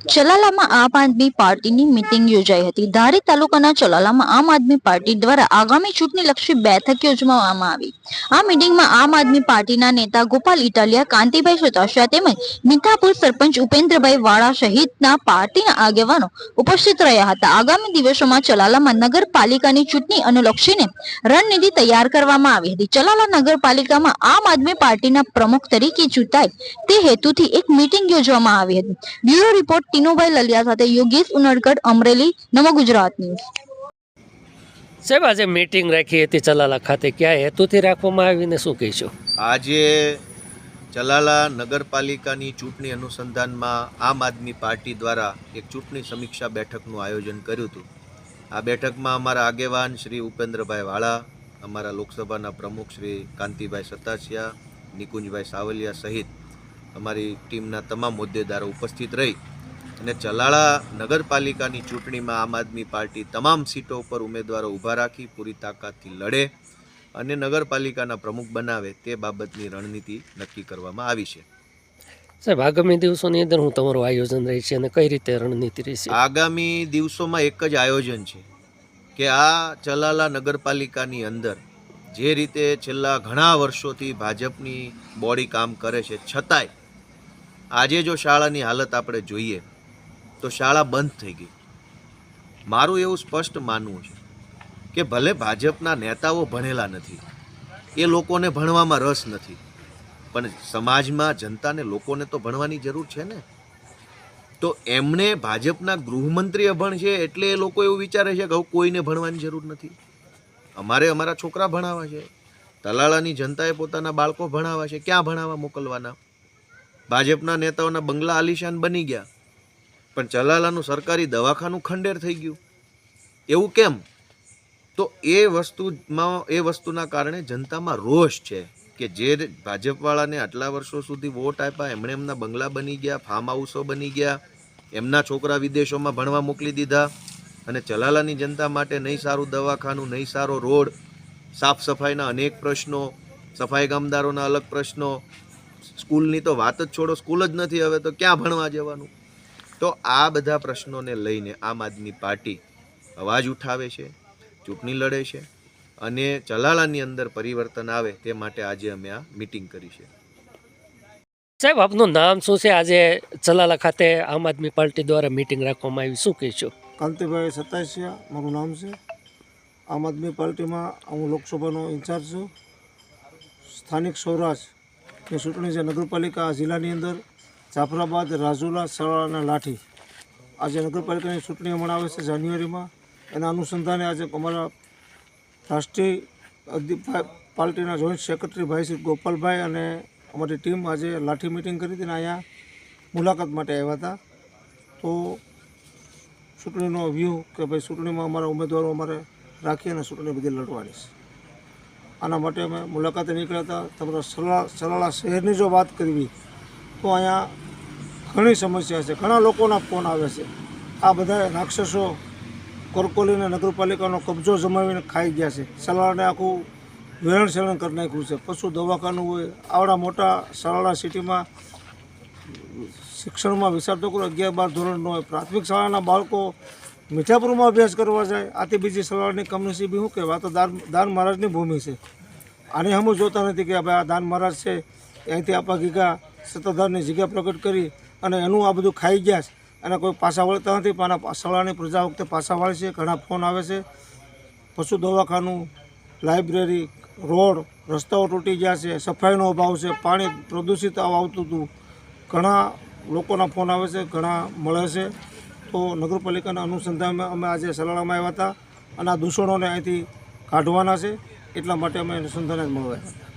ચલાલામાં આમ આદમી પાર્ટીની મીટિંગ યોજાઈ હતી। ધારી તાલુકાના ચલાલામાં આમ આદમી પાર્ટી દ્વારા આગામી ચૂંટણીલક્ષી બેઠક યોજવામાં આવી। આ મીટિંગમાં આમ આદમી પાર્ટીના નેતા ગોપાલ ઇટાલિયા, કાંતિભાઈ સુતાશા તેમજ મીઠાપુર સરપંચ ઉપેન્દ્રભાઈ વાળા સહિતના પાર્ટીના આગેવાનો ઉપસ્થિત રહ્યા હતા। આગામી દિવસોમાં ચલાલામાં નગરપાલિકાની ચૂંટણી અનુલક્ષીને રણનીતિ તૈયાર કરવામાં આવી હતી। ચલાલા નગરપાલિકામાં આમ આદમી પાર્ટીના પ્રમુખ તરીકે ચૂંટાય તે હેતુથી એક મીટિંગ યોજવામાં આવી હતી। બ્યુરો રિપોર્ટ ટીનુભાઈ લલિયા સાથે યોગેશ ઉનડકટ, અમરેલી, નમો ગુજરાત ન્યૂઝ। સાહેબ, આજે મીટિંગ રાખી હતી ચલાલા ખાતે, ક્યાં હેતુથી રાખવામાં આવીને શું કહીશું? આજે ચલાલા નગરપાલિકાની ચૂંટણી અનુસંધાનમાં આમ આદમી પાર્ટી દ્વારા એક ચૂંટણી સમીક્ષા બેઠકનું આયોજન કર્યું હતું। આ બેઠકમાં અમારા આગેવાન શ્રી ઉપેન્દ્રભાઈ વાળા, અમારા લોકસભાના પ્રમુખ શ્રી કાંતિભાઈ સતાસિયા, નિકુંજભાઈ સાવલિયા સહિત અમારી ટીમના તમામ હોદ્દેદારો ઉપસ્થિત રહી અને ચલાલા નગરપાલિકાની ચૂંટણીમાં આમ આદમી પાર્ટી તમામ સીટો ઉપર ઉમેદવારો ઊભા રાખી પૂરી તાકાતથી લડે અને નગરપાલિકાના પ્રમુખ બનાવે તે બાબતની રણનીતિ નક્કી કરવામાં આવી છે। સાહેબ, આગામી દિવસોની અંદર હું તમારું આયોજન રહેશે અને કઈ રીતે રણનીતિ રહેશે? આગામી દિવસોમાં એક જ આયોજન છે કે આ ચલાલા નગરપાલિકાની અંદર જે રીતે છેલ્લા ઘણા વર્ષોથી ભાજપની બોડી કામ કરે છે, છતાંય આજે જો શાળાની હાલત આપણે જોઈએ તો શાળા બંધ થઈ ગઈ। મારું એવું સ્પષ્ટ માનવું છે કે ભલે ભાજપના નેતાઓ ભણેલા નથી, એ લોકોને ભણવામાં રસ નથી, પણ સમાજમાં જનતાને લોકોને તો ભણવાની જરૂર છે ને। તો એમણે ભાજપના ગૃહમંત્રી અભણ છે એટલે એ લોકો એવું વિચારે છે કે હવે કોઈને ભણવાની જરૂર નથી, અમારે અમારા છોકરા ભણાવવા છે, તલાળાની જનતાએ પોતાના બાળકો ભણાવવા છે, ક્યાં ભણાવવા મોકલવાના? ભાજપના નેતાઓના બંગલા આલિશાન બની ગયા પણ ચલાલાનું સરકારી દવાખાનું ખંડેર થઈ ગયું। એવું કેમ? તો એ વસ્તુના કારણે જનતામાં રોષ છે કે જે ભાજપવાળાને આટલા વર્ષો સુધી વોટ આપ્યા એમણે એમના બંગલા બની ગયા, ફાર્મ હાઉસો બની ગયા, એમના છોકરા વિદેશોમાં ભણવા મોકલી દીધા અને ચલાલાની જનતા માટે નહીં સારું દવાખાનું, નહીં સારો રોડ, સાફ સફાઈના અનેક પ્રશ્નો, સફાઈ કામદારોના અલગ પ્રશ્નો, સ્કૂલની તો વાત જ છોડો, સ્કૂલ જ નથી હવે તો ક્યાં ભણવા જવાનું? તો આ બધા પ્રશ્નોને લઈને આમ આદમી પાર્ટી અવાજ ઉઠાવે છે, ચૂંટણી લડે છે અને ચલાલાની અંદર પરિવર્તન આવે તે માટે આજે અમે આ મિટિંગ કરી છે। સાહેબ, આપનું નામ શું છે? આજે ચલાલા ખાતે આમ આદમી પાર્ટી દ્વારા મીટિંગ રાખવામાં આવી, શું કહીશું? કાંતિભાઈ સતાસિયા મારું નામ છે। આમ આદમી પાર્ટીમાં હું લોકસભાનો ઇન્ચાર્જ છું। સ્થાનિક સૌરાષ્ટ્રની ચૂંટણી છે નગરપાલિકા જિલ્લાની અંદર જાફરાબાદ, રાજુલા, સલાલા અને લાઠી આજે નગરપાલિકાની ચૂંટણી હમણાં આવે છે જાન્યુઆરીમાં। એના અનુસંધાને આજે અમારા રાષ્ટ્રીય પાર્ટીના જોઈન્ટ સેક્રેટરી ભાઈ શ્રી ગોપાલભાઈ અને અમારી ટીમ આજે લાઠી મિટિંગ કરી હતી અને અહીંયા મુલાકાત માટે આવ્યા હતા। તો ચૂંટણીનો વ્યૂહ કે ભાઈ ચૂંટણીમાં અમારા ઉમેદવારો અમારે રાખી અને ચૂંટણી બધી લડવાની છે, આના માટે અમે મુલાકાતે નીકળ્યા હતા। તમારા ચલાલા શહેરની જો વાત કરવી તો અહીંયા ઘણી સમસ્યા છે, ઘણા લોકોના ફોન આવે છે। આ બધા રાક્ષસો કોરકોલીને નગરપાલિકાનો કબજો જમાવીને ખાઈ ગયા છે, ચલાલાને આખું વેરણ શેરણ કરી નાખ્યું છે। પશુ દવાખાનું હોય, આવડા મોટા ચલાલા સિટીમાં શિક્ષણમાં વિચાર તો કરો 11-12 ધોરણનો હોય, પ્રાથમિક શાળાના બાળકો મીઠાપુરમાં અભ્યાસ કરવા જાય, આથી બીજી ચલાલાની કમનસીબી શું કહેવાય? આ તો દાન મહારાજની ભૂમિ છે। આને હમ જોતા નથી કે ભાઈ આ દાન મહારાજ છે, અહીંથી આપા ગીગા સત્તાધારની જગ્યા પ્રગટ કરી અને એનું આ બધું ખાઈ ગયા છે અને કોઈ પાછા વળતા નથી, પણ આ ચલાલાની પ્રજા વખતે પાછા વળે છે। ઘણા ફોન આવે છે, પશુ દવાખાનું, લાઇબ્રેરી, રોડ, રસ્તાઓ તૂટી ગયા છે, સફાઈનો અભાવ છે, પાણી પ્રદૂષિત આવતું હતું, ઘણા લોકોના ફોન આવે છે, ઘણા મળે છે। તો નગરપાલિકાના અનુસંધાનમાં અમે આજે ચલાલામાં આવ્યા હતા અને આ દૂષણોને અહીંથી કાઢવાના છે, એટલા માટે અમે અનુસંધાને જ મળવા આવ્યા હતા।